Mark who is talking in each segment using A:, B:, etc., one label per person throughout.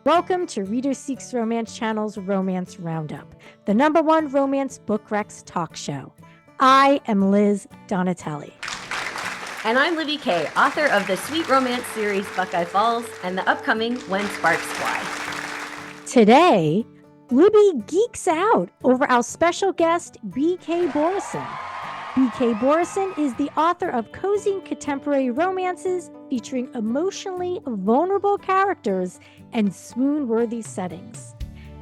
A: Welcome to Reader Seeks Romance Channel's Romance Roundup, the #1 romance book recs talk show. I am Liz Donatelli.
B: And I'm Libby Kay, author of the sweet romance series Buckeye Falls and the upcoming When Sparks Fly.
A: Today, Libby geeks out over our special guest, B.K. Borison. B.K. Borison is the author of cozy contemporary romances featuring emotionally vulnerable characters and swoon-worthy settings.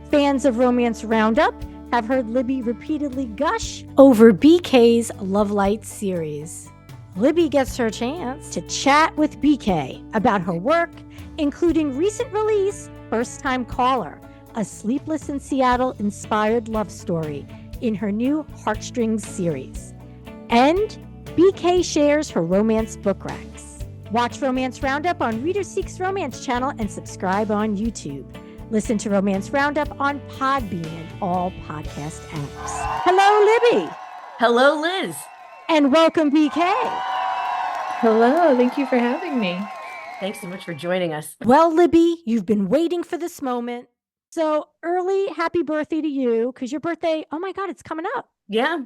A: Fans of Romance Roundup have heard Libby repeatedly gush over B.K.'s Lovelight series. Libby gets her chance to chat with B.K. about her work, including recent release, First Time Caller, a Sleepless in Seattle-inspired love story in her new Heartstrings series. And B.K. shares her romance book recs. Watch Romance Roundup on Reader Seeks Romance Channel and subscribe on YouTube. Listen to Romance Roundup on PodBean and all podcast apps. Hello, Libby.
B: Hello, Liz.
A: And welcome, B.K.
C: Hello, thank you for having me.
B: Thanks so much for joining us.
A: Well, Libby, you've been waiting for this moment. So early happy birthday to you, because your birthday, oh my God, it's coming up.
B: Yeah,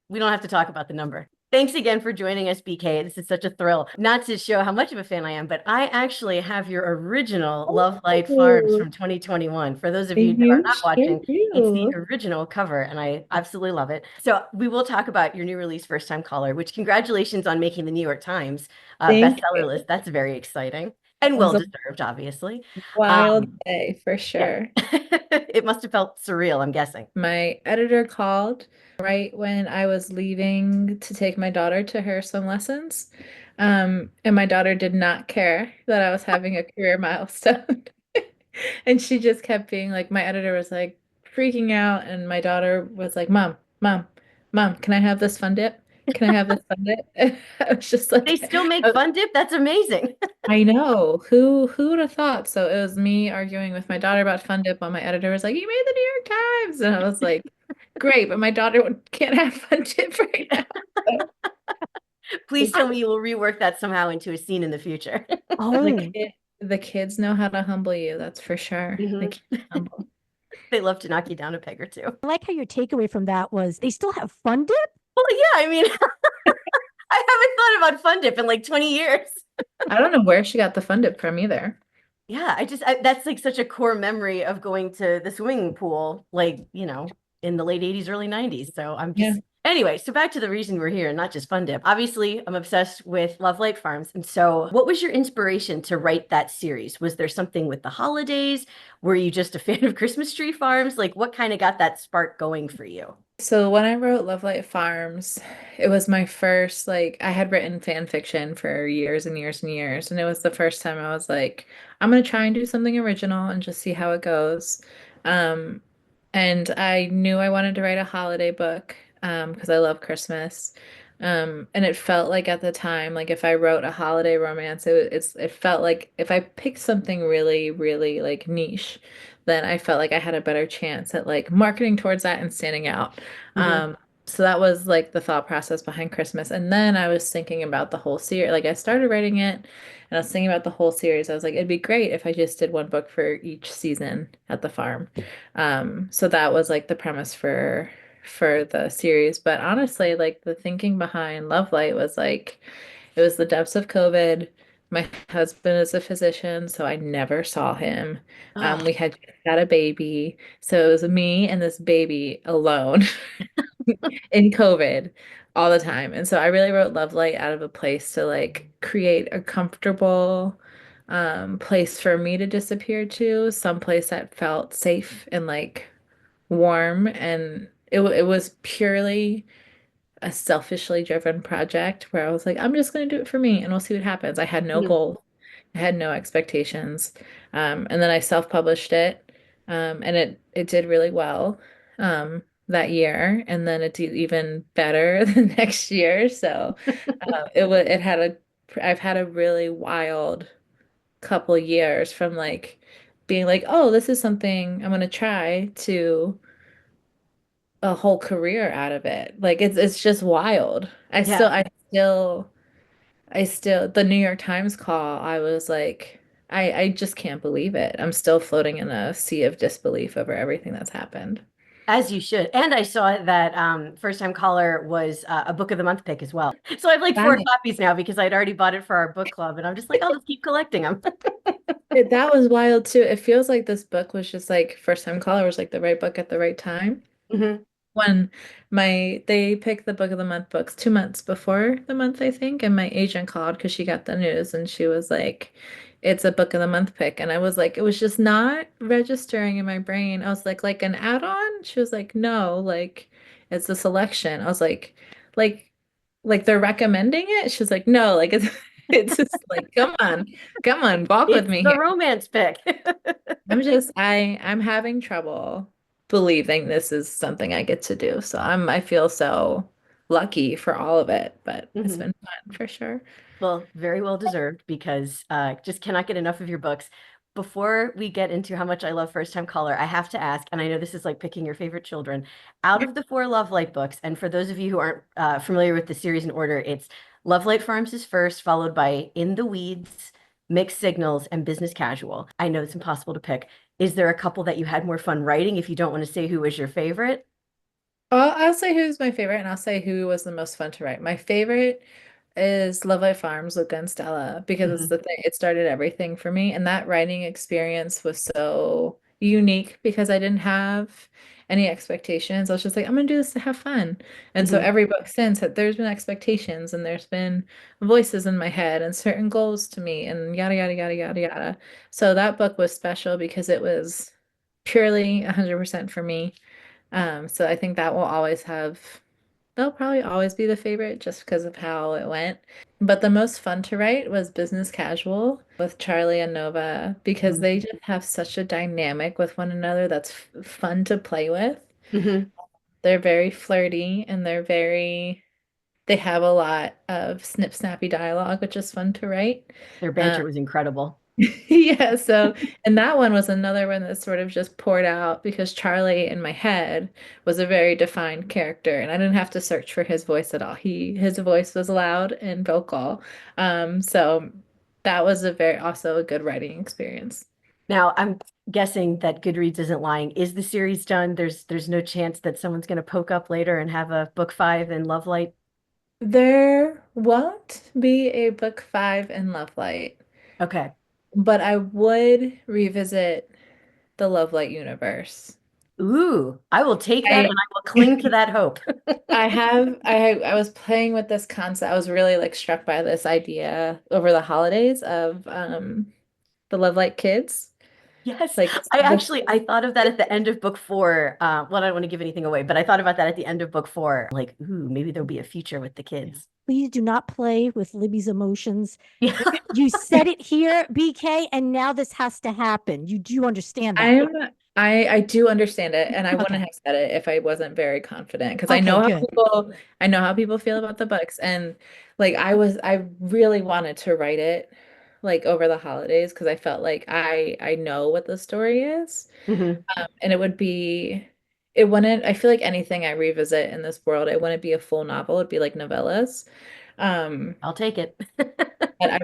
B: we don't have to talk about the number. Thanks again for joining us, BK. This is such a thrill. Not to show how much of a fan I am, but I actually have your original Lovelight Farms from 2021. For those of you that are not watching, it's the original cover, and I absolutely love it. So we will talk about your new release, First Time Caller, which congratulations on making the New York Times bestseller list. That's very exciting. And well-deserved, obviously.
C: Wild day, for sure.
B: Yeah. It must have felt surreal, I'm guessing.
C: My editor called right when I was leaving to take my daughter to her swim lessons. And my daughter did not care that I was having a career milestone. And she just kept being like, my editor was like freaking out. And my daughter was like, Mom, can I have this fun dip? Can I have this fun dip? I was just like,
B: they still make fun dip? That's amazing.
C: I know. Who would have thought? So it was me arguing with my daughter about fun dip while my editor was like, you made the New York Times. And I was like, great, but my daughter can't have fun dip right now.
B: Please tell me you will rework that somehow into a scene in the future.
A: Oh,
C: the kids know how to humble you, that's for sure.
B: Mm-hmm. They love to knock you down a peg or two.
A: I like how your takeaway from that was they still have fun dip?
B: Well, yeah, I mean, I haven't thought about fun dip in like 20 years.
C: I don't know where she got the fun dip from either.
B: Yeah, that's like such a core memory of going to the swimming pool, like, you know, in the late 80s, early 90s. So I'm just, anyway, so back to the reason we're here, not just fun dip. Obviously, I'm obsessed with Lovelight Farms. And so what was your inspiration to write that series? Was there something with the holidays? Were you just a fan of Christmas tree farms? Like what kind of got that spark going for you?
C: So when I wrote Lovelight Farms, it was my first, like, I had written fan fiction for years and years and years. And it was the first time I was like, I'm going to try and do something original and just see how it goes. And I knew I wanted to write a holiday book because I love Christmas. And it felt like at the time, like if I wrote a holiday romance, it felt like if I picked something really, really like niche, then I felt like I had a better chance at like marketing towards that and standing out. So that was like the thought process behind Christmas. And then I was thinking about the whole series. Like I started writing it and I was thinking about the whole series. I was like, it'd be great if I just did one book for each season at the farm. So that was like the premise for the series. But honestly, like the thinking behind Lovelight was like, it was the depths of COVID. My husband is a physician, so I never saw him. We had just had a baby. So it was me and this baby alone in COVID all the time. And so I really wrote Lovelight out of a place to like create a comfortable place for me to disappear to, some place that felt safe and like warm. And it was purely a selfishly driven project where I was like, I'm just going to do it for me and we'll see what happens. I had no goal. I had no expectations. And then I self-published it. And it did really well that year. And then it did even better the next year. So I've had a really wild couple years from like being like, oh, this is something I'm going to try to a whole career out of it. Like it's just wild. I still the New York Times call, I was like, I just can't believe it. I'm still floating in a sea of disbelief over everything that's happened.
B: As you should. And I saw that First Time Caller was a Book of the Month pick as well. So I have like four
C: That,
B: copies now because I'd already bought it for our book club. And I'm just like, I'll just keep collecting them.
C: that was wild too. It feels like this book was just like First Time Caller was like the right book at the right time.
B: Hmm.
C: When they picked the Book of the Month books 2 months before the month, I think, and my agent called because she got the news and she was like, it's a Book of the Month pick. And I was like, it was just not registering in my brain. I was like an add-on? She was like, no, like it's a selection. I was like, like they're recommending it? She was like, no, like it's it's just like, come on, walk with
B: It's
C: me
B: the
C: here.
B: romance pick.
C: I'm having trouble believing this is something I get to do. So I feel so lucky for all of it, but it's
B: Mhm.
C: been fun for sure.
B: Well, very well deserved because just cannot get enough of your books. Before we get into how much I love First Time Caller, I have to ask, and I know this is like picking your favorite children, out of the four Lovelight books, and for those of you who aren't familiar with the series in order, it's Lovelight Farms is first, followed by In the Weeds, Mixed Signals, and Business Casual. I know it's impossible to pick. Is there a couple that you had more fun writing if you don't want to say who was your favorite?
C: I'll say who's my favorite, and I'll say who was the most fun to write. My favorite is Lovelight Farms, Luca and Stella, because it's
B: Mhm.
C: the thing, it started everything for me. And that writing experience was so unique because I didn't have any expectations. I was just like, I'm gonna do this to have fun. And so
B: Mhm.
C: every book since, there's been expectations and there's been voices in my head and certain goals to meet and yada, yada, yada, yada, yada. So that book was special because it was purely 100% for me. So I think that will always have, they'll probably always be the favorite just because of how it went. But the most fun to write was Business Casual with Charlie and Nova because
B: Mhm.
C: they just have such a dynamic with one another that's fun to play with.
B: Mhm.
C: They're very flirty and they have a lot of snip snappy dialogue, which is fun to write.
B: Their
C: Um,
B: banter was incredible.
C: Yeah, so and that one was another one that sort of just poured out because Charlie in my head was a very defined character and I didn't have to search for his voice at all. His voice was loud and vocal. So that was a very also a good writing experience.
B: Now, I'm guessing that Goodreads isn't lying. Is the series done? There's no chance that someone's going to poke up later and have a book five in Lovelight.
C: There won't be a book 5 in Lovelight,
B: Okay.
C: but I would revisit the Lovelight universe.
B: Ooh, I will take that and
C: I
B: I will cling to that hope.
C: I was playing with this concept. I was really like struck by this idea over the holidays of the Love Like Kids.
B: Yes,
C: Like
B: I thought of that at the end of book four. Well, I don't want to give anything away, but I thought about that at the end of book four. Like, ooh, maybe there'll be a future with the kids.
A: Please do not play with Libby's emotions.
B: Yeah,
A: You said it here, BK, and now this has to happen. You do understand that.
C: I'm I do understand it and I wouldn't
A: Okay.
C: have said it if I wasn't very confident because
A: Okay, good.
C: I know how people feel about the books and like I really wanted to write it like over the holidays because I felt like I know what the story is.
B: hmm
C: And it wouldn't, I feel like anything I revisit in this world, it wouldn't be a full novel. It'd be like novellas. Um,
B: I'll take it.
C: but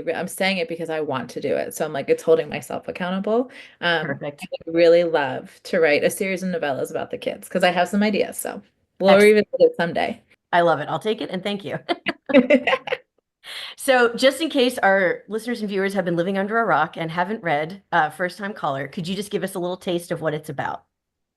C: I'm saying it because I want to do it. So I'm like, it's holding myself accountable. I
B: Perfect.
C: would really love to write a series of novellas about the kids because I have some ideas. So we'll
B: Excellent.
C: revisit it someday.
B: I love it. I'll take it and thank you. So, just in case our listeners and viewers have been living under a rock and haven't read First Time Caller, could you just give us a little taste of what it's about?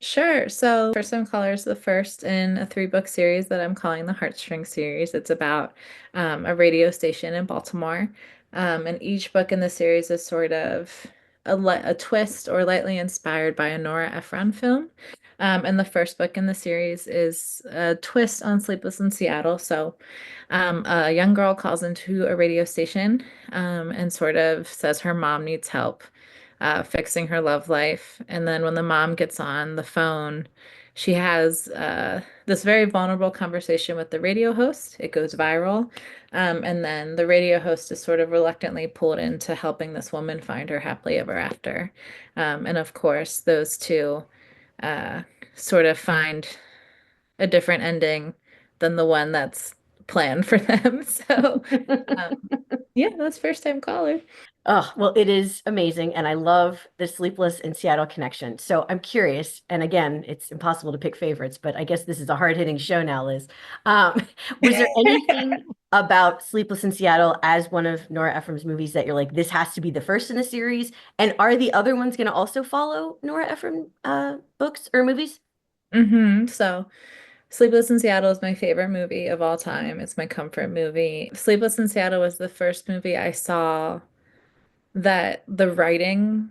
C: Sure. So, First Time Caller is the first in a 3 book series that I'm calling the Heartstring series. It's about a radio station in Baltimore. And each book in the series is sort of a twist or lightly inspired by a Nora Ephron film. And the first book in the series is a twist on Sleepless in Seattle. So, a young girl calls into a radio station and sort of says her mom needs help fixing her love life. And then when the mom gets on the phone, she has this very vulnerable conversation with the radio host. It goes viral. And then the radio host is sort of reluctantly pulled into helping this woman find her happily ever after. And of course, those two uh, sort of find a different ending than the one that's plan for them. So yeah, that's first time caller.
B: Oh, well, it is amazing. And I love the Sleepless in Seattle connection. So I'm curious, and again, it's impossible to pick favorites, but I guess this is a hard-hitting show now, Liz. Um, was there anything about Sleepless in Seattle as one of Nora Ephron's movies that you're like, this has to be the first in the series? And are the other ones going to also follow Nora Ephron books or movies?
C: So Sleepless in Seattle is my favorite movie of all time. It's my comfort movie. Sleepless in Seattle was the first movie I saw that the writing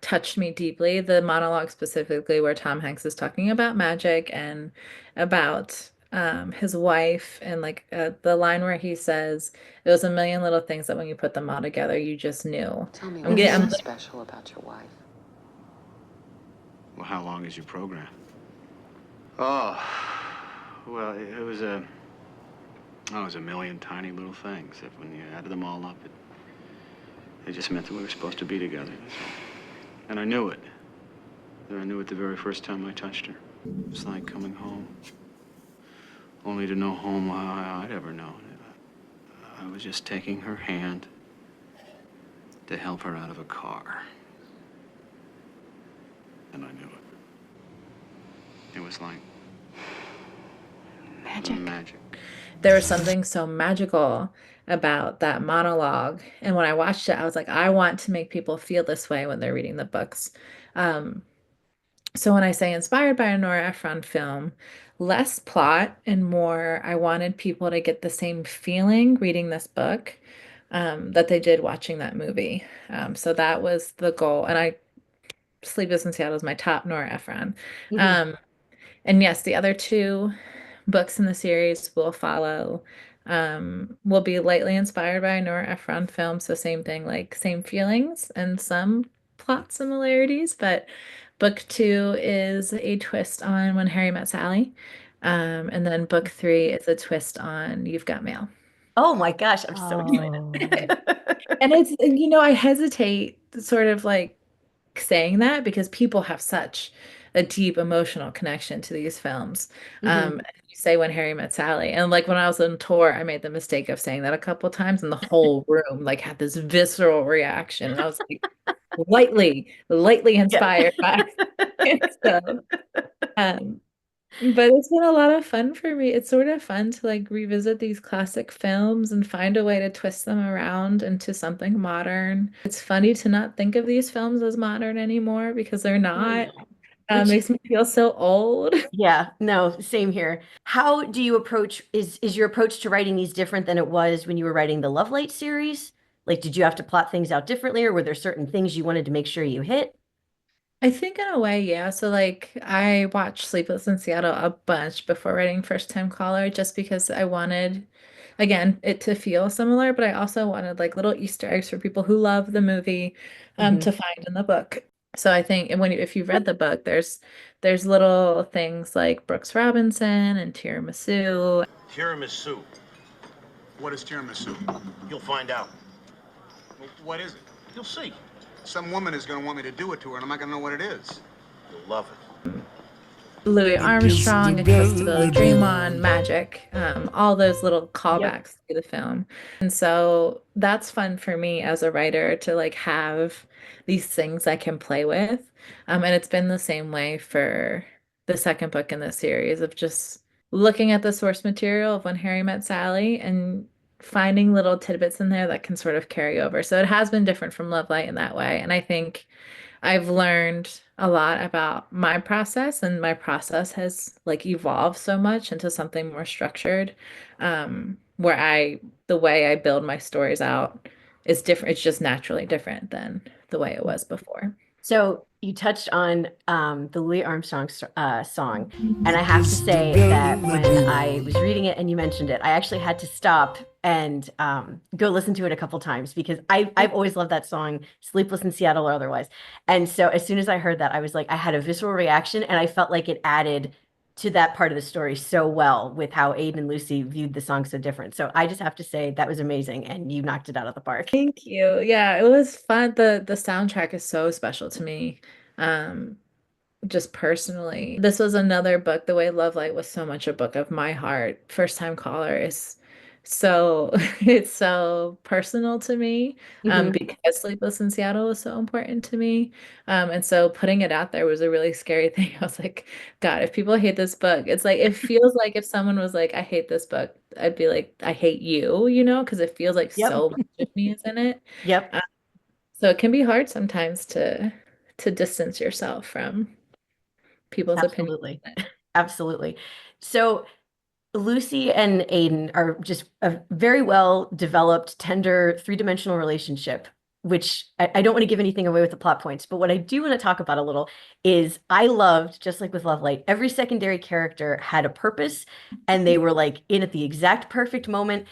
C: touched me deeply. The monologue specifically, where Tom Hanks is talking about magic and about his wife, and like the line where he says, "It was a million little things that when you put them all together, you just knew."
D: Tell me
C: I'm
D: what's
C: getting,
D: so
C: I'm,
D: special about your wife.
E: Well, how long is your program? Oh, well, it was a million tiny little things that when you added them all up, it just meant that we were supposed to be together. And I knew it. And I knew it the very first time I touched her. It was like coming home. Only to know home how I'd ever known. I was just taking her hand to help her out of a car. And I knew it. It was like
D: Magic.
E: magic.
C: there was something so magical about that monologue. And when I watched it, I was like, I want to make people feel this way when they're reading the books. Um, So when I say inspired by a Nora Ephron film, less plot and more, I wanted people to get the same feeling reading this book that they did watching that movie. So that was the goal. And Sleepless in Seattle is my top Nora Ephron.
B: Mhm.
C: Um, and yes, the other two books in the series will follow. Will be lightly inspired by a Nora Ephron film. So same thing, like same feelings and some plot similarities, but book two is a twist on When Harry Met Sally. And then book three is a twist on You've Got Mail.
B: Oh my gosh, I'm so
A: Oh.
B: excited.
C: And I hesitate sort of like saying that because people have such a deep emotional connection to these films.
B: Mhm.
C: You say When Harry Met Sally, and like when I was on tour, I made the mistake of saying that a couple times, and the whole room like had this visceral reaction, and I was like, lightly
B: Yeah.
C: inspired by it. So, um, but it's been a lot of fun for me. It's sort of fun to like revisit these classic films and find a way to twist them around into something modern. It's funny to not think of these films as modern anymore because they're
B: I
C: not.
B: know. Which
C: Makes me feel so old.
B: Yeah, no, same here. How do you approach is your approach to writing these different than it was when you were writing the Lovelight series? Like, did you have to plot things out differently, or were there certain things you wanted to make sure you hit?
C: I think in a way, yeah. So like I watched Sleepless in Seattle a bunch before writing First Time Caller just because I wanted, again, it to feel similar, but I also wanted like little Easter eggs for people who love the movie
B: Mhm.
C: to find in the book. So I think and if you've read the book, there's little things like Brooks Robinson and tiramisu.
F: Tiramisu.
E: What is tiramisu?
F: You'll find out.
E: What is it?
F: You'll see.
E: Some woman is going to want me to do it to her, and I'm not going to know what it is.
F: You'll love it.
C: Louis Armstrong, A Kiss to Build a Dream On, Magic, all those little
B: Yep.
C: callbacks to the film. And so that's fun for me as a writer to like have these things I can play with. And it's been the same way for the second book in the series of just looking at the source material of When Harry Met Sally and finding little tidbits in there that can sort of carry over. So it has been different from Lovelight in that way. And I think I've learned a lot about my process, and my process has like evolved so much into something more structured, where the way I build my stories out is different. It's just naturally different than the way it was before.
B: So you touched on the Louis Armstrong song, and I have to say that when I was reading it and you mentioned it, I actually had to stop and go listen to it a couple times because I've always loved that song, Sleepless in Seattle or otherwise. And so as soon as I heard that, I was like, I had a visceral reaction, and I felt like it added to that part of the story so well with how Aiden and Lucy viewed the song so different. So I just have to say that was amazing, and you knocked it out of the park.
C: Thank you. Yeah, it was fun. The soundtrack is so special to me. Um, just personally. This was another book. The way Lovelight was so much a book of my heart. First Time Caller is so it's so personal to me,
B: Hmm.
C: because Sleepless in Seattle was so important to me. And so putting it out there was a really scary thing. I was like, God, if people hate this book, it's like it feels like if someone was like, I hate this book, I'd be like, I hate you, because it feels like
B: Yep.
C: so much of me is in it.
B: Yep.
C: Uh, so it can be hard sometimes to distance yourself from people's opinions.
B: Absolutely. Absolutely. So Lucy and Aiden are just a very well developed, tender, three-dimensional relationship, which I don't want to give anything away with the plot points, but what I do want to talk about a little is I loved, just like with Lovelight, every secondary character had a purpose and they were like in at the exact perfect moment.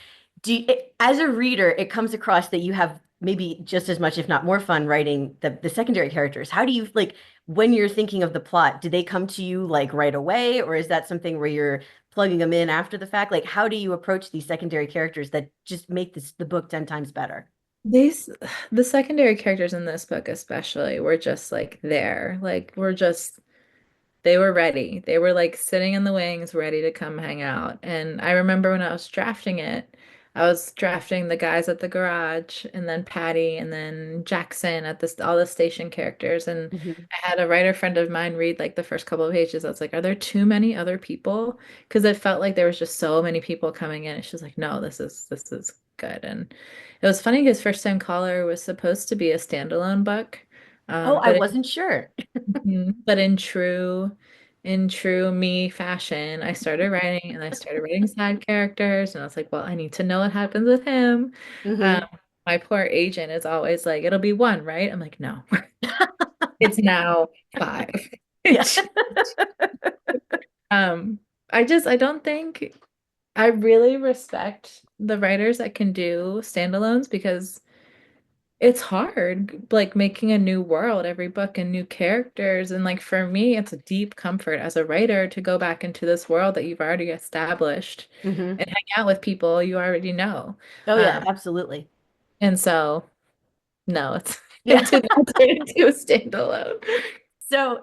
B: As a reader, it comes across that you have maybe just as much, if not more fun writing the secondary characters. How do you like when you're thinking of the plot, do they come to you like right away, or is that something where you're plugging them in after the fact? Like, how do you approach these secondary characters that just make the book 10 times better?
C: These the secondary characters in this book especially were just like there. Like we're just they were ready. They were like sitting in the wings, ready to come hang out. And I remember when I was drafting it, I was drafting the guys at the garage, and then Patty, and then Jackson at this all the station characters. And
B: Mhm.
C: I had a writer friend of mine read like the first couple of pages. I was like, "Are there too many other people?" Because it felt like there was just so many people coming in. And she was like, "No, this is good." And it was funny because First Time Caller was supposed to be a standalone book,
B: Oh, I
C: but
B: wasn't sure.
C: but in true me fashion, I started writing and I started writing side characters and I was like, well, I need to know what happens with him. Um,
B: Hmm.
C: my poor agent is always like, it'll be one, right? I'm like, no, it's now five.
B: Yeah.
C: Um, I don't think I really respect the writers that can do standalones because it's hard, like making a new world every book and new characters. And like for me, it's a deep comfort as a writer to go back into this world that you've already established
B: Hmm.
C: and hang out with people you already know.
B: Oh, yeah,
C: Um,
B: absolutely.
C: and so no, it's
B: Yeah.
C: it did not turn into a standalone.
B: So,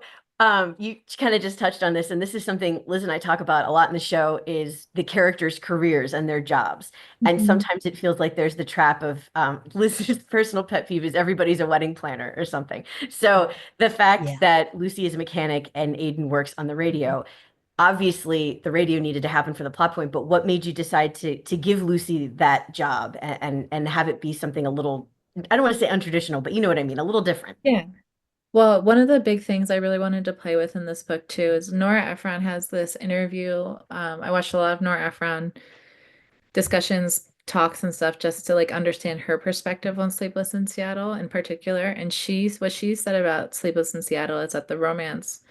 B: you kind of just touched on this, and this is something Liz and I talk about a lot in the show is the characters' careers and their jobs. And
C: Mhm.
B: sometimes it feels like there's the trap of Liz's personal pet peeve is everybody's a wedding planner or something. So the fact
A: Yeah.
B: that Lucy is a mechanic and Aiden works on the radio, obviously the radio needed to happen for the plot point, but what made you decide to give Lucy that job and have it be something a little, I don't want to say untraditional, but you know what I mean, a little different.
C: Yeah. Well, one of the big things I really wanted to play with in this book too is Nora Ephron has this interview. I watched a lot of Nora Ephron discussions, talks and stuff just to like understand her perspective on Sleepless in Seattle in particular. And what she said about Sleepless in Seattle is that the romance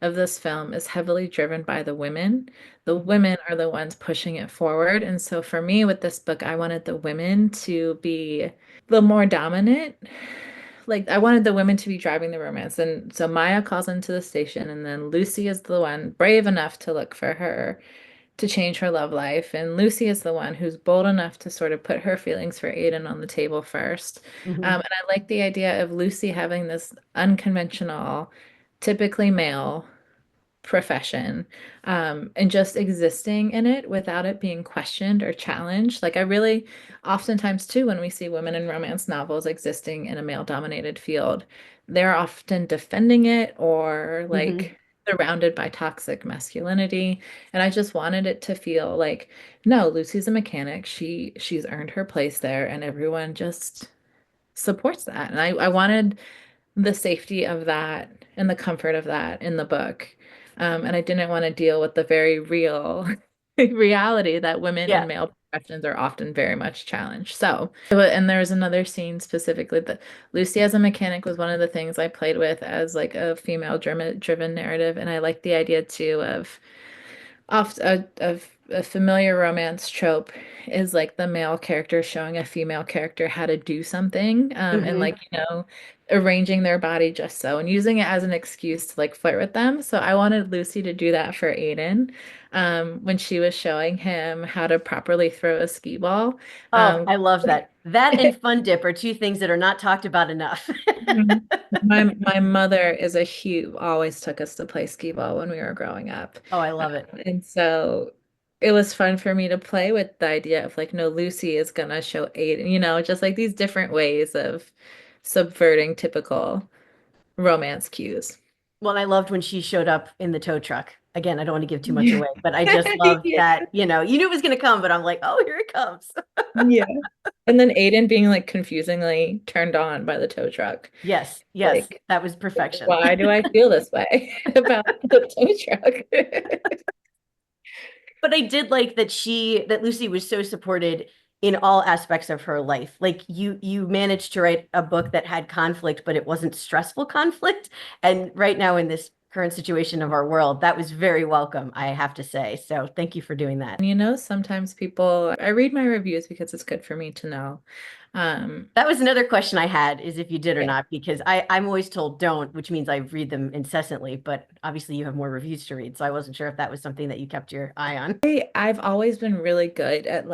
C: of this film is heavily driven by the women. The women are the ones pushing it forward. And so for me with this book, I wanted the women to be the more dominant. Like I wanted the women to be driving the romance. And so Maya calls into the station and then Lucy is the one brave enough to look for her to change her love life. And Lucy is the one who's bold enough to sort of put her feelings for Aiden on the table first.
B: Mhm.
C: And I like the idea of Lucy having this unconventional, typically male profession, and just existing in it without it being questioned or challenged. Like I really oftentimes too, when we see women in romance novels existing in a male-dominated field, they're often defending it or
B: Mhm.
C: like surrounded by toxic masculinity. And I just wanted it to feel like, no, Lucy's a mechanic. She's earned her place there, and everyone just supports that. And I wanted the safety of that and the comfort of that in the book. And I didn't want to deal with the very real reality that women in
B: Yeah.
C: male professions are often very much challenged. And there's another scene specifically that Lucy as a mechanic was one of the things I played with as like a female driven narrative. And I like the idea too of a familiar romance trope is like the male character showing a female character how to do something, and
B: Mhm.
C: like, arranging their body just so and using it as an excuse to like flirt with them. So I wanted Lucy to do that for Aiden, when she was showing him how to properly throw a skee ball.
B: Oh, I love that. That and Fun Dip are two things that are not talked about enough.
C: Mhm. My mother is a huge always took us to play skee ball when we were growing up.
B: Oh, I love it.
C: And so it was fun for me to play with the idea of like, no, Lucy is gonna show Aiden, just like these different ways of subverting typical romance cues.
B: Well, I loved when she showed up in the tow truck. Again, I don't want to give too much away, but I just loved
C: Yeah.
B: that, you knew it was going to come, but I'm like, oh, here it comes.
C: Yeah. And then Aiden being like confusingly turned on by the tow truck.
B: Yes, yes,
C: Like,
B: that was perfection.
C: why do I feel this way about the tow truck?
B: But I did like that Lucy was so supported in all aspects of her life. Like you managed to write a book that had conflict, but it wasn't stressful conflict. And right now in this current situation of our world, that was very welcome, I have to say. So thank you for doing that.
C: Sometimes I read my reviews because it's good for me to know.
B: That was another question I had, is if you did or
C: Yeah.
B: not, because I'm always told don't, which means I read them incessantly, but obviously you have more reviews to read. So I wasn't sure if that was something that you kept your eye on.
C: I've always been really good at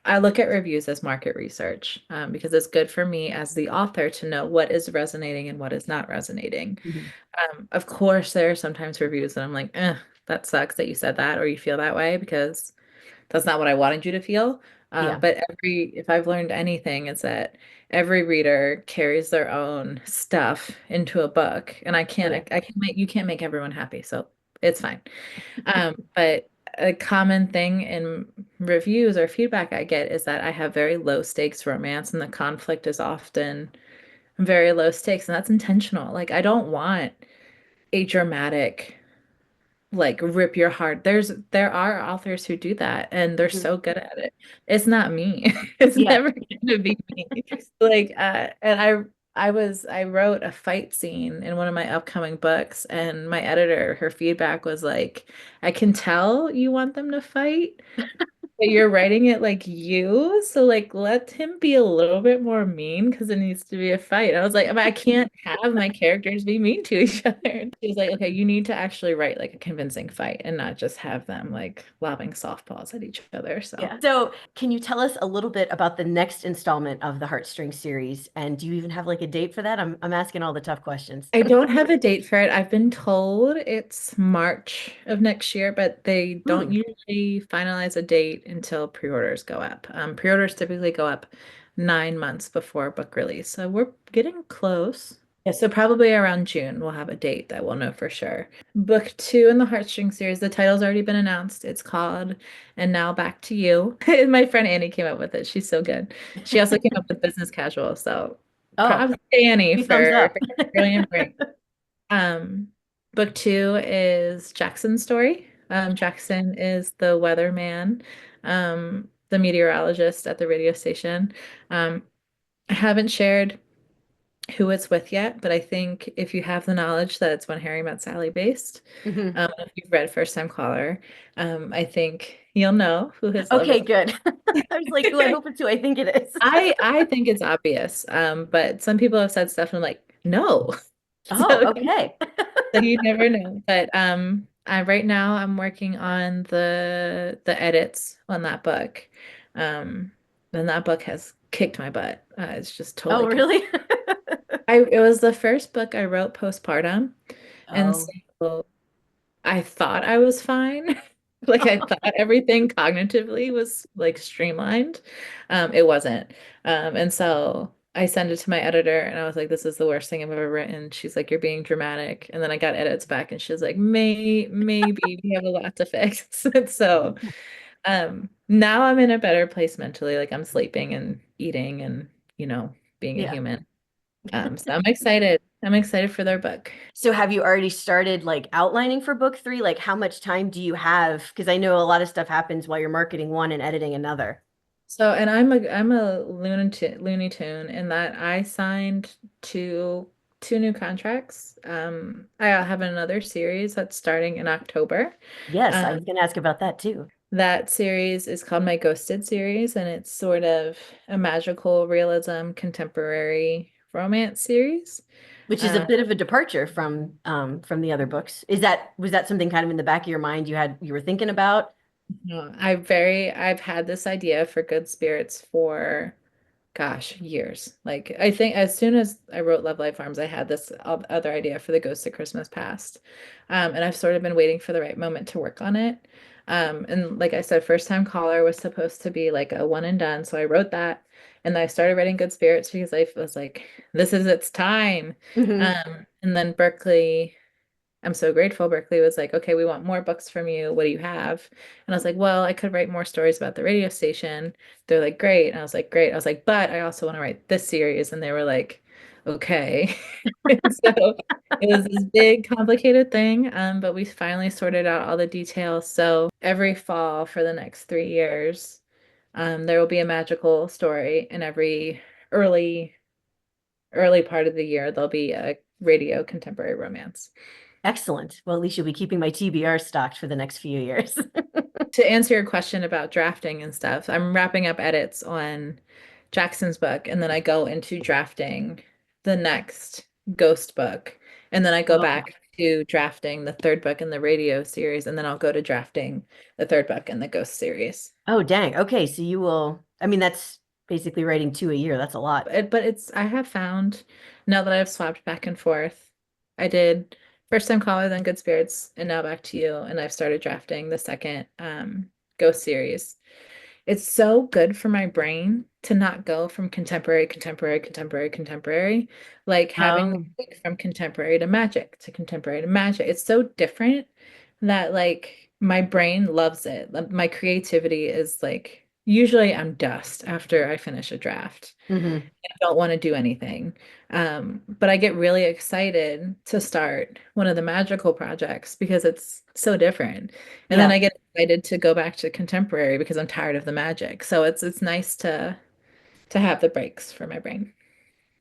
C: I look at reviews as market research, because it's good for me as the author to know what is resonating and what is not resonating.
B: Mhm.
C: Of course, there are sometimes reviews that I'm like, that sucks that you said that or you feel that way because that's not what I wanted you to feel.
B: Yeah,
C: But if I've learned anything, it's that every reader carries their own stuff into a book, and
B: oh, yeah.
C: you can't make everyone happy, so it's fine. But a common thing in reviews or feedback I get is that I have very low stakes romance, and the conflict is often very low stakes, and that's intentional. Like, I don't want a dramatic, like, rip your heart. There are authors who do that and they're
B: Mhm.
C: so good at it. It's not me. It's
B: Yeah.
C: never gonna be me. And I wrote a fight scene in one of my upcoming books, and my editor, her feedback was like, I can tell you want them to fight, but you're writing it like you, so like let him be a little bit more mean because it needs to be a fight. I was like, but I can't have my characters be mean to each other. And she was like, okay, you need to actually write like a convincing fight and not just have them like lobbing softballs at each other. So
B: Yeah. So, can you tell us a little bit about the next installment of the Heartstring series? And do you even have like a date for that? I'm asking all the tough questions.
C: I don't have a date for it. I've been told it's March of next year, but they don't
B: Hmm.
C: usually finalize a date until pre-orders go up. Pre-orders typically go up 9 months before book release. So we're getting close. Yeah, so probably around June we'll have a date that we'll know for sure. Book 2 in the Heartstring series, the title's already been announced. It's called And Now Back to You. My friend Annie came up with it. She's so good. She also came up with Business Casual. So
B: Oh,
C: props to Annie
B: two thumbs
C: for
B: up.
C: brilliant break. Um, Book 2 is Jackson's story. Jackson is the weatherman, the meteorologist at the radio station. I haven't shared who it's with yet, but I think if you have the knowledge that it's When Harry Met Sally based,
B: Mhm.
C: if you've read First Time Caller, I think you'll know who his love
B: Okay,
C: is.
B: good. I was like, oh, I hope it's who I think it is.
C: I think it's obvious, but some people have said stuff and I'm like, no.
B: Oh,
C: So
B: okay.
C: so you never know. But I right now I'm working on the edits on that book. Um, and that book has kicked my butt. It's just
B: Oh,
C: totally kicked.
B: really?
C: It was the first book I wrote postpartum, and
B: Oh.
C: so I thought I was fine. Like I thought everything cognitively was like streamlined. It wasn't. And so I sent it to my editor and I was like, this is the worst thing I've ever written. She's like, you're being dramatic. And then I got edits back and she was like, maybe we have a lot to fix. And so now I'm in a better place mentally. Like I'm sleeping and eating and, being a
B: Yeah.
C: human. So I'm excited. I'm excited for their book.
B: So have you already started like outlining for book 3? Like how much time do you have? Because I know a lot of stuff happens while you're marketing one and editing another.
C: So, and I'm a Looney Tune in that I signed two new contracts. I have another series that's starting in October.
B: Yes, I was
C: Um,
B: going to ask about that too.
C: That series is called my Ghosted series, and it's sort of a magical realism contemporary romance series.
B: Which is a
C: Uh,
B: bit of a departure from the other books. Was that something kind of in the back of your mind you were thinking about?
C: no, I've had this idea for Good Spirits for gosh, years. Like I think as soon as I wrote Love Life Farms, I had this other idea for the Ghost of Christmas Past. And I've sort of been waiting for the right moment to work on it. And like I said, First Time Caller was supposed to be like a one and done. So I wrote that and then I started writing Good Spirits because I was like, this is its time.
B: Hmm.
C: And then Berkeley I'm so grateful. Berkeley was like, okay, we want more books from you. What do you have? And I was like, well, I could write more stories about the radio station. They're like, great. And I was like, great. I was like, but I also want to write this series. And they were like, okay. So it was this big, complicated thing. But we finally sorted out all the details. So every fall for the next 3 years, there will be a magical story, and every early, early part of the year, there'll be a radio contemporary romance.
B: Excellent. Well, at least you'll be keeping my TBR stocked for the next few years.
C: To answer your question about drafting and stuff, I'm wrapping up edits on Jackson's book, and then I go into drafting the next Ghost book, and then I go
B: Oh,
C: back to drafting the third book in the radio series, and then I'll go to drafting the third book in the Ghost series.
B: oh, dang. Okay, so you will, I mean, that's basically writing two a year. That's a lot.
C: But it's I have found now that I've swapped back and forth, I did First Time Caller, then Good Spirits, and now Back to You, and I've started drafting the second Ghost series. It's so good for my brain to not go from contemporary, contemporary, contemporary, contemporary, like having
B: Oh,
C: from contemporary to magic to contemporary to magic. It's so different that like my brain loves it. Like, my creativity is like usually I'm dust after I finish a draft.
B: hmm.
C: I don't want to do anything. But I get really excited to start one of the magical projects because it's so different. And then
B: Yeah.
C: I get excited to go back to contemporary because I'm tired of the magic. So it's nice to have the breaks for my brain.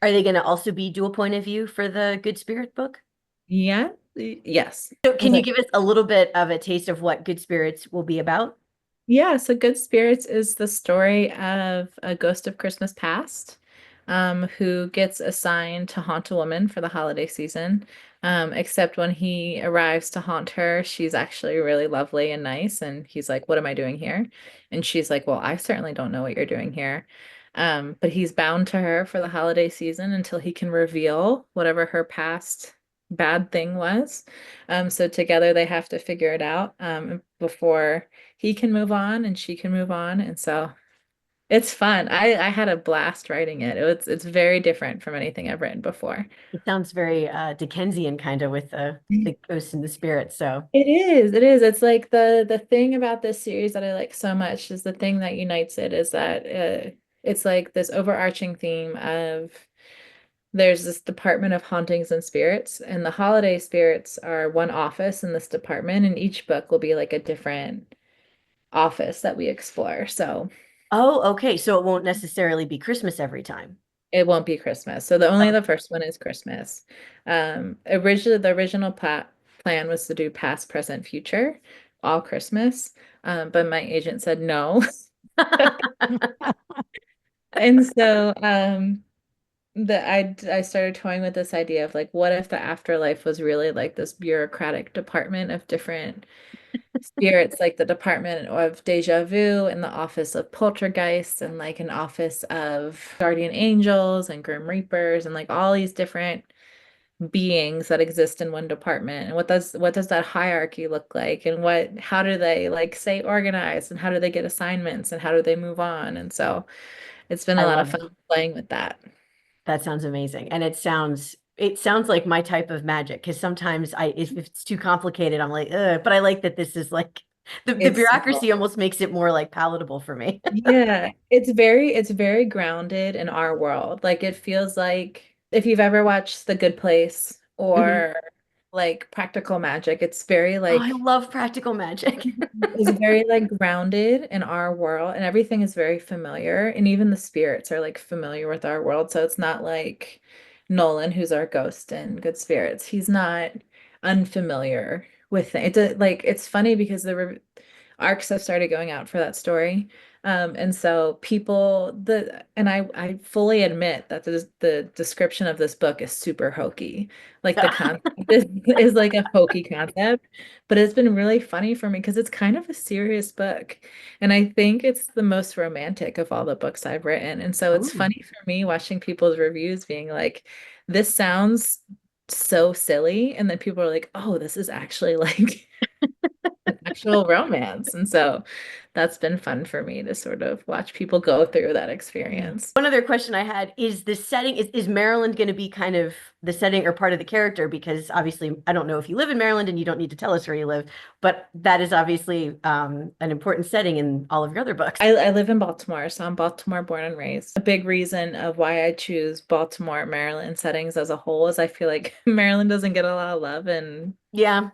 B: Are they going to also be dual point of view for the Good Spirit book?
C: Yeah. Yes.
B: So
C: I was
B: can you
C: like,
B: give us a little bit of a taste of what Good Spirits will be about?
C: yeah, so Good Spirits is the story of a ghost of Christmas past, who gets assigned to haunt a woman for the holiday season. Except when he arrives to haunt her, she's actually really lovely and nice. And he's like, what am I doing here? And she's like, well, I certainly don't know what you're doing here. But he's bound to her for the holiday season until he can reveal whatever her past bad thing was. So together they have to figure it out, before he can move on and she can move on. And so it's fun. I had a blast writing it. It's very different from anything I've written before.
B: It sounds very Dickensian kind of with the ghosts and the spirits. So,
C: It is. It is. It's like the thing about this series that I like so much is the thing that unites it is that it's like this overarching theme of there's this department of hauntings and spirits, and the holiday spirits are one office in this department, and each book will be like a different office that we explore. So
B: oh, okay. So it won't necessarily be Christmas every time.
C: it won't be Christmas. So the only
B: Oh.
C: the first one is Christmas. Originally the original plan was to do past, present, future, all Christmas. But my agent said no. And so I started toying with this idea of like, what if the afterlife was really like this bureaucratic department of different spirits, like the Department of Deja Vu and the Office of Poltergeist and like an Office of Guardian Angels and Grim Reapers and like all these different beings that exist in one department. And what does that hierarchy look like? And how do they like stay organized and how do they get assignments and how do they move on? And so it's been a
B: I
C: lot of
B: love it.
C: fun playing with that.
B: That sounds amazing. And it sounds like my type of magic because sometimes if it's too complicated, I'm like, ugh, but I like that this is like the
C: It's
B: bureaucracy
C: simple.
B: almost makes it more like palatable for me.
C: Yeah, it's very grounded in our world. Like it feels like if you've ever watched The Good Place
B: Mhm.
C: or like Practical Magic,
B: Oh, I love practical magic.
C: it's very like grounded in our world and everything is very familiar and even the spirits are like familiar with our world. So it's not like Nolan, who's our ghost in Good Spirits. He's not unfamiliar with it. Like it's funny because arcs have started going out for that story. And so I fully admit that the description of this book is super hokey. Like the concept is like a hokey concept, but it's been really funny for me because it's kind of a serious book. And I think it's the most romantic of all the books I've written. And so it's
B: Ooh.
C: funny for me watching people's reviews being like, this sounds so silly. And then people are like, oh, this is actually like an actual romance. And so that's been fun for me to sort of watch people go through that experience.
B: One other question I had is the setting, is Maryland going to be kind of the setting or part of the character? Because obviously, I don't know if you live in Maryland and you don't need to tell us where you live, but that is obviously an important setting in all of your other books.
C: I live in Baltimore, so I'm Baltimore born and raised. A big reason of why I choose Baltimore, Maryland settings as a whole is I feel like Maryland doesn't get a lot of love. And
B: Yeah.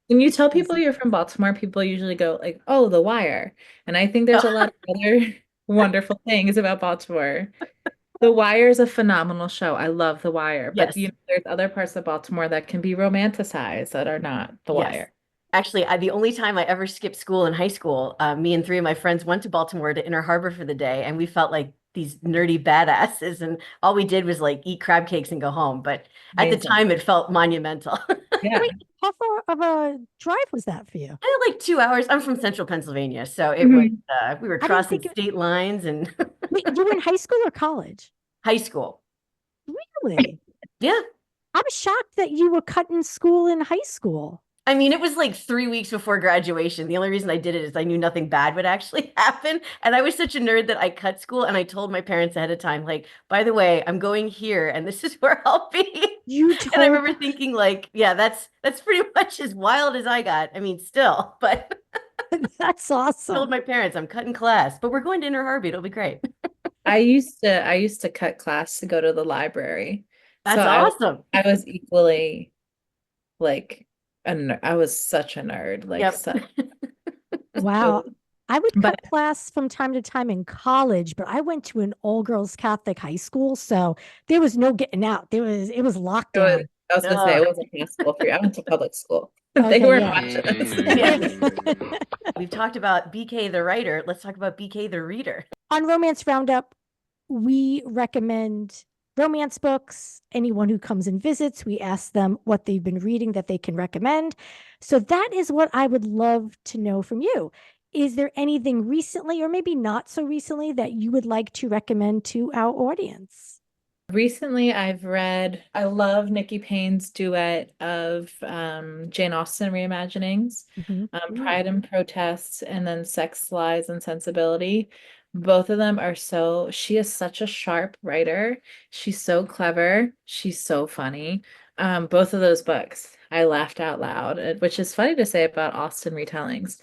C: when you tell people you're from Baltimore, people usually go like, oh, The Wire. And I think there's a lot of other wonderful things about Baltimore. The Wire is a phenomenal show. I love The Wire, but
B: Yes.
C: there's other parts of Baltimore that can be romanticized that are not The
B: Yes.
C: Wire.
B: Actually, the only time I ever skipped school in high school, me and three of my friends went to Baltimore to Inner Harbor for the day, and we felt like these nerdy badasses, and all we did was like eat crab cakes and go home. But at the
C: Amazing.
B: time, it felt monumental.
C: Yeah.
A: Wait, how far of a drive was that for you?
B: I had like 2 hours. I'm from central Pennsylvania, so it was we were
A: didn't
B: crossing
A: think
B: state lines and
A: Wait, you were in high school or college?
B: high school.
A: Really?
B: Yeah.
A: I'm shocked that you were cutting school in high school.
B: I mean, it was like 3 weeks before graduation. The only reason I did it is I knew nothing bad would actually happen. And I was such a nerd that I cut school and I told my parents ahead of time, like, by the way, I'm going here and this is where I'll be.
A: You
B: And I
A: told
B: remember thinking like, yeah, that's pretty much as wild as I got. I mean, still, but
A: that's
B: I told
A: awesome.
B: my parents I'm cutting class, but we're going to Inner Harbor. It'll be great.
C: I used to cut class to go to the library.
B: That's
C: So
B: awesome.
C: I was equally like I was such a nerd. Like
B: Yep.
A: Wow. I would
C: But-
A: cut class from time to time in college, but I went to an all-girls Catholic high school, so there was no getting out. It was lockdown.
C: I was gonna say it wasn't possible for you. I went to public school.
A: Okay,
C: They weren't
A: yeah.
C: watching us.
B: Yeah. We've talked about BK the writer. Let's talk about BK the reader.
A: On Romance Roundup, we recommend romance books. Anyone who comes and visits, we ask them what they've been reading that they can recommend. So that is what I would love to know from you. Is there anything recently, or maybe not so recently, that you would like to recommend to our audience?
C: Recently, I love Nikki Payne's duet of Jane Austen reimaginings, Pride and Protest, and then Sex, Lies, and Sensibility. Both of them she is such a sharp writer. She's so clever. She's so funny. Both of those books, I laughed out loud, which is funny to say about Austen retellings.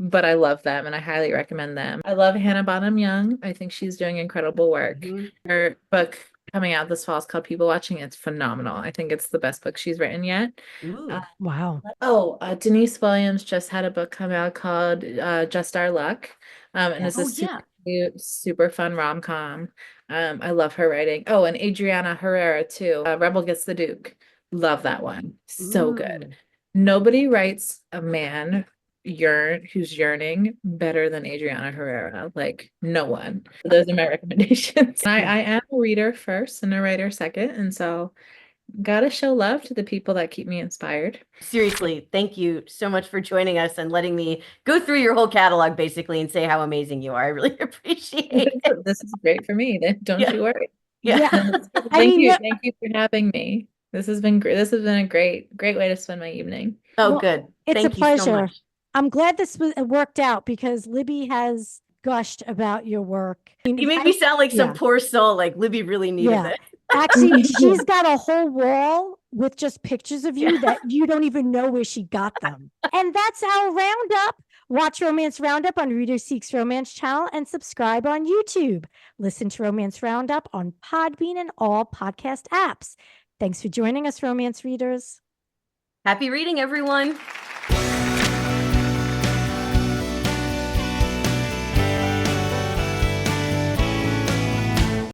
C: But I love them and I highly recommend them. I love Hannah Bonham Young. I think she's doing incredible work. Her book coming out this fall is called People Watching. It's phenomenal. I think it's the best book she's written yet.
A: Wow.
C: Denise Williams just had a book come out called Just Our Luck. And it's a super cute, super fun rom-com. I love her writing. Oh, and Adriana Herrera too. Rebel Gets the Duke. Love that one. So good. Nobody writes a man who's yearning better than Adriana Herrera. Like no one. Those are my recommendations. I am a reader first and a writer second, and so gotta show love to the people that keep me inspired.
B: Seriously, thank you so much for joining us and letting me go through your whole catalog basically and say how amazing you are. I really appreciate it.
C: This is great for me. Don't you worry.
B: Yeah.
C: Thank you for having me. This has been great. This has been a great way to spend my evening.
B: Oh,
A: Well,
B: good.
A: It's
B: Thank
A: a
B: you so
A: pleasure.
B: much.
A: I'm glad this worked out because Libby has gushed about your work.
B: You made me sound like some poor soul, like Libby really needed it.
A: Actually, she's got a whole wall with just pictures of you that you don't even know where she got them. And that's our roundup. Watch Romance Roundup on Reader Seeks Romance channel and subscribe on YouTube. Listen to Romance Roundup on PodBean and all podcast apps. Thanks for joining us, romance readers.
B: Happy reading, everyone.